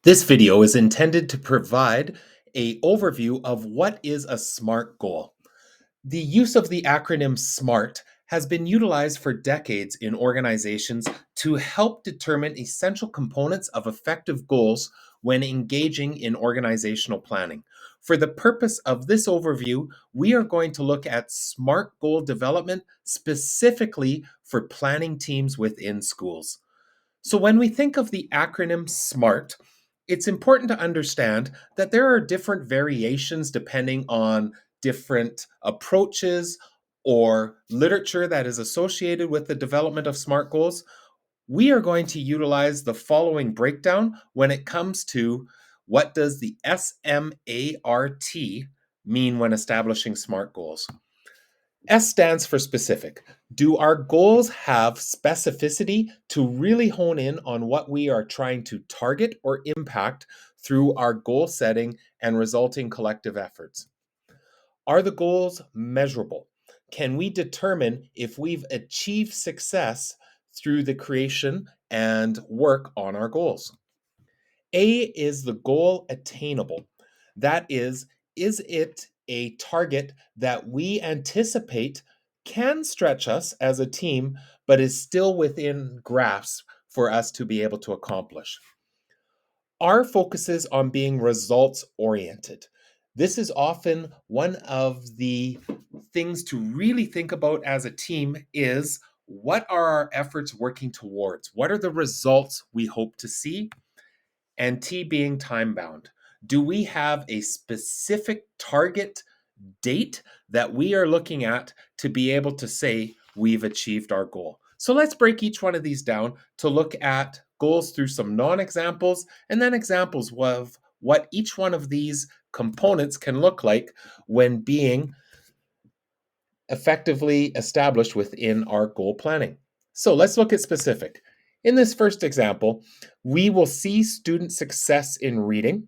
This video is intended to provide an overview of what is a SMART goal. The use of the acronym SMART has been utilized for decades in organizations to help determine essential components of effective goals when engaging in organizational planning. For the purpose of this overview, we are going to look at SMART goal development specifically for planning teams within schools. So, when we think of the acronym SMART, it's important to understand that there are different variations depending on different approaches or literature that is associated with the development of SMART goals. We are going to utilize the following breakdown when it comes to what does the SMART mean when establishing SMART goals. S stands for specific. Do our goals have specificity to really hone in on what we are trying to target or impact through our goal setting and resulting collective efforts? Are the goals measurable? Can we determine if we've achieved success through the creation and work on our goals? A is the goal attainable? That is it a target that we anticipate can stretch us as a team, but is still within grasp for us to be able to accomplish? Our focus is on being results oriented. This is often one of the things to really think about as a team is what are our efforts working towards? What are the results we hope to see? And T being time bound. Do we have a specific target date that we are looking at to be able to say we've achieved our goal? So let's break each one of these down to look at goals through some non-examples and then examples of what each one of these components can look like when being effectively established within our goal planning. So let's look at specific. In this first example, we will see student success in reading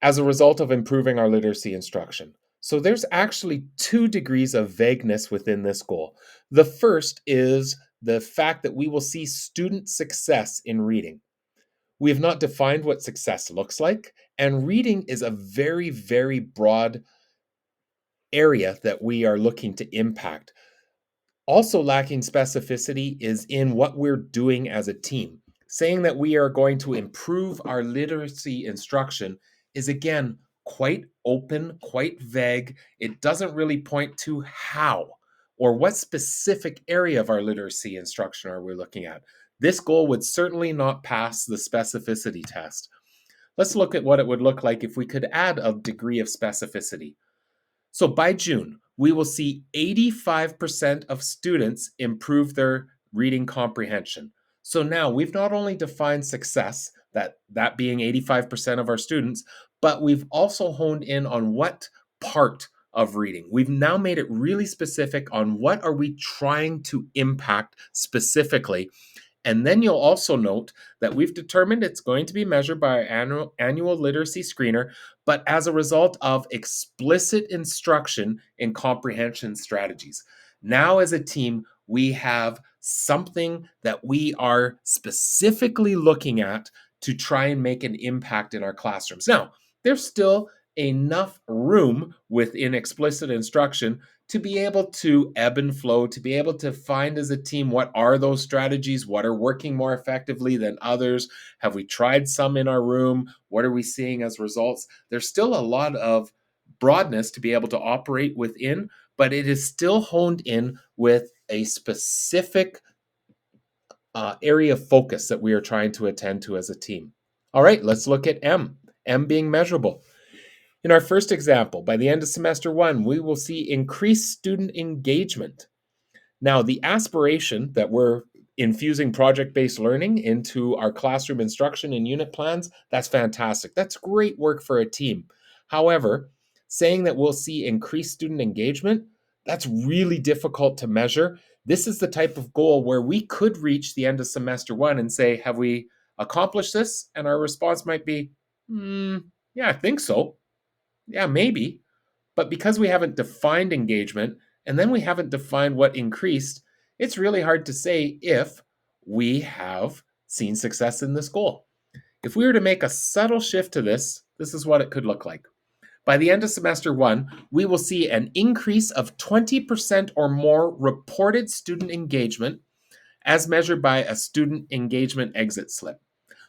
as a result of improving our literacy instruction. So there's actually 2 degrees of vagueness within this goal. The first is the fact that we will see student success in reading. We have not defined what success looks like, and reading is a very, very broad area that we are looking to impact. Also lacking specificity is in what we're doing as a team. Saying that we are going to improve our literacy instruction is again quite open, quite vague. It doesn't really point to how or what specific area of our literacy instruction are we looking at. This goal would certainly not pass the specificity test. Let's look at what it would look like if we could add a degree of specificity. So by June, we will see 85% of students improve their reading comprehension. So now we've not only defined success, that being 85% of our students, but we've also honed in on what part of reading. We've now made it really specific on what are we trying to impact specifically. And then you'll also note that we've determined it's going to be measured by our annual literacy screener, but as a result of explicit instruction in comprehension strategies. Now, as a team, we have something that we are specifically looking at to try and make an impact in our classrooms. Now, there's still enough room within explicit instruction to be able to ebb and flow, to be able to find as a team what are those strategies, what are working more effectively than others. Have we tried some in our room? What are we seeing as results? There's still a lot of broadness to be able to operate within, but it is still honed in with a specific area of focus that we are trying to attend to as a team. All right, let's look at M. M being measurable. In our first example, by the end of semester 1, we will see increased student engagement. Now, the aspiration that we're infusing project-based learning into our classroom instruction and unit plans, that's fantastic. That's great work for a team. However, saying that we'll see increased student engagement, that's really difficult to measure. This is the type of goal where we could reach the end of semester 1 and say, have we accomplished this? And our response might be, yeah, I think so. Yeah, maybe. But because we haven't defined engagement and then we haven't defined what increased, it's really hard to say if we have seen success in this goal. If we were to make a subtle shift to this, this is what it could look like. By the end of semester one, we will see an increase of 20% or more reported student engagement as measured by a student engagement exit slip.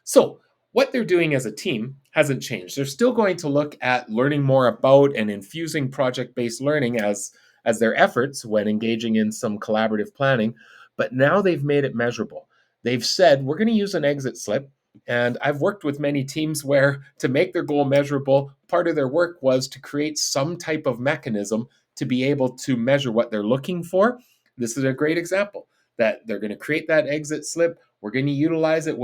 So, what they're doing as a team hasn't changed. They're still going to look at learning more about and infusing project-based learning as their efforts when engaging in some collaborative planning, but now they've made it measurable. They've said, we're going to use an exit slip. And I've worked with many teams where to make their goal measurable, part of their work was to create some type of mechanism to be able to measure what they're looking for. This is a great example that they're going to create that exit slip. We're going to utilize it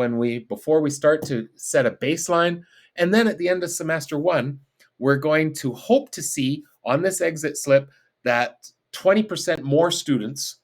before we start to set a baseline. And then at the end of semester one, we're going to hope to see on this exit slip that 20% more students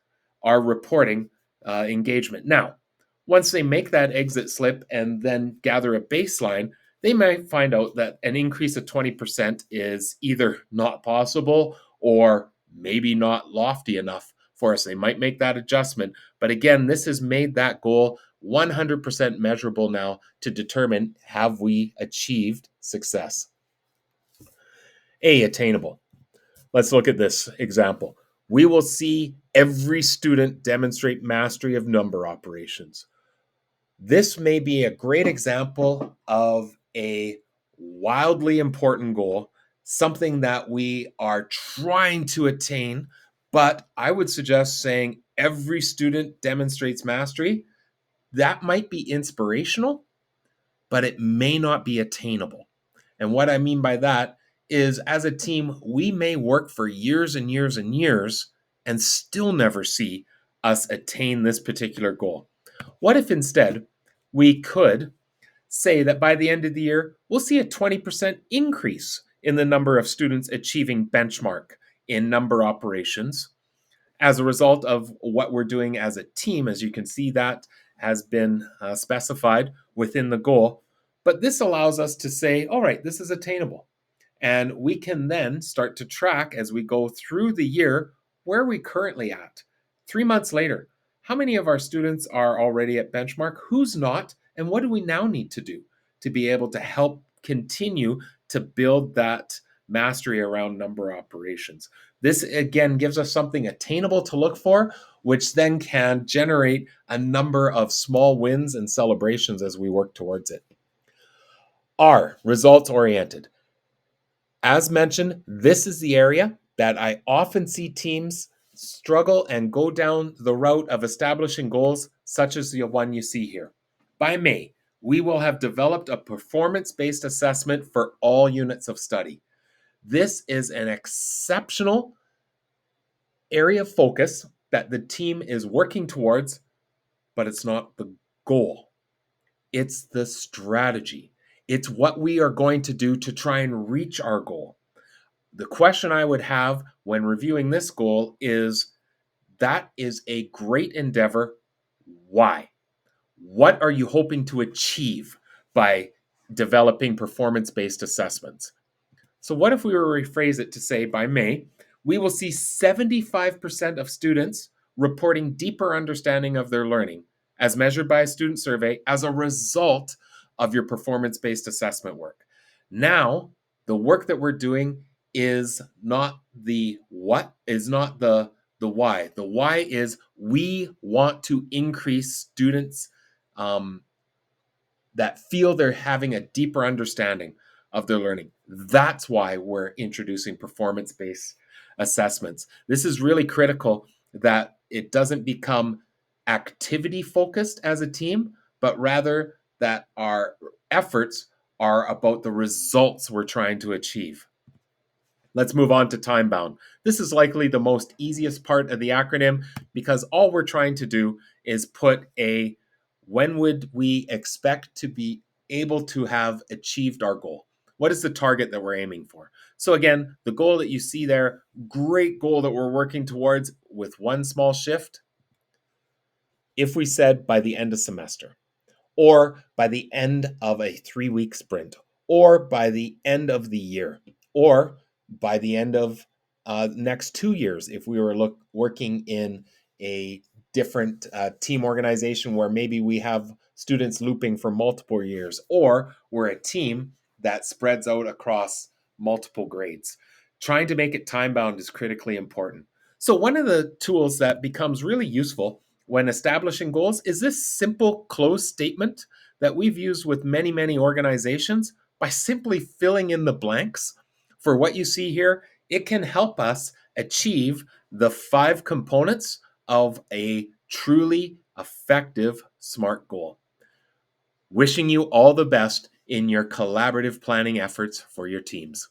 are reporting engagement. Now, once they make that exit slip and then gather a baseline, they might find out that an increase of 20% is either not possible or maybe not lofty enough for us. They might make that adjustment. But again, this has made that goal 100% measurable now to determine, have we achieved success? A, attainable. Let's look at this example. We will see every student demonstrate mastery of number operations. This may be a great example of a wildly important goal, something that we are trying to attain, but I would suggest saying every student demonstrates mastery. That might be inspirational, but it may not be attainable. And what I mean by that is, as a team, we may work for years and years and years and still never see us attain this particular goal. What if instead we could say that by the end of the year, we'll see a 20% increase in the number of students achieving benchmark in number operations as a result of what we're doing as a team? As you can see, that has been specified within the goal. But this allows us to say, all right, this is attainable. And we can then start to track as we go through the year, where are we currently at? 3 months later, how many of our students are already at benchmark? Who's not? And what do we now need to do to be able to help continue to build that mastery around number operations? This again gives us something attainable to look for, which then can generate a number of small wins and celebrations as we work towards it. R, results oriented. As mentioned, this is the area that I often see teams struggle and go down the route of establishing goals, such as the one you see here. By May, we will have developed a performance-based assessment for all units of study. This is an exceptional area of focus that the team is working towards, but it's not the goal. It's the strategy. It's what we are going to do to try and reach our goal. The question I would have when reviewing this goal is, that is a great endeavor. Why? What are you hoping to achieve by developing performance-based assessments? So what if we were to rephrase it to say, by May, we will see 75% of students reporting deeper understanding of their learning as measured by a student survey as a result of your performance-based assessment work. Now, the work that we're doing is not the what, is not the why. The why is we want to increase students that feel they're having a deeper understanding of their learning. That's why we're introducing performance-based assessments. This is really critical that it doesn't become activity focused as a team, but rather that our efforts are about the results we're trying to achieve. Let's move on to time bound. This is likely the most easiest part of the acronym, because all we're trying to do is put a when would we expect to be able to have achieved our goal? What is the target that we're aiming for? So again, the goal that you see there, great goal that we're working towards with one small shift. If we said by the end of semester, or by the end of a 3-week sprint, or by the end of the year, or by the end of next 2 years, if we were working in a different team organization where maybe we have students looping for multiple years, or we're a team that spreads out across multiple grades. Trying to make it time bound is critically important. So, one of the tools that becomes really useful when establishing goals is this simple close statement that we've used with many, many organizations. By simply filling in the blanks for what you see here, it can help us achieve the 5 components of a truly effective SMART goal. Wishing you all the best in your collaborative planning efforts for your teams.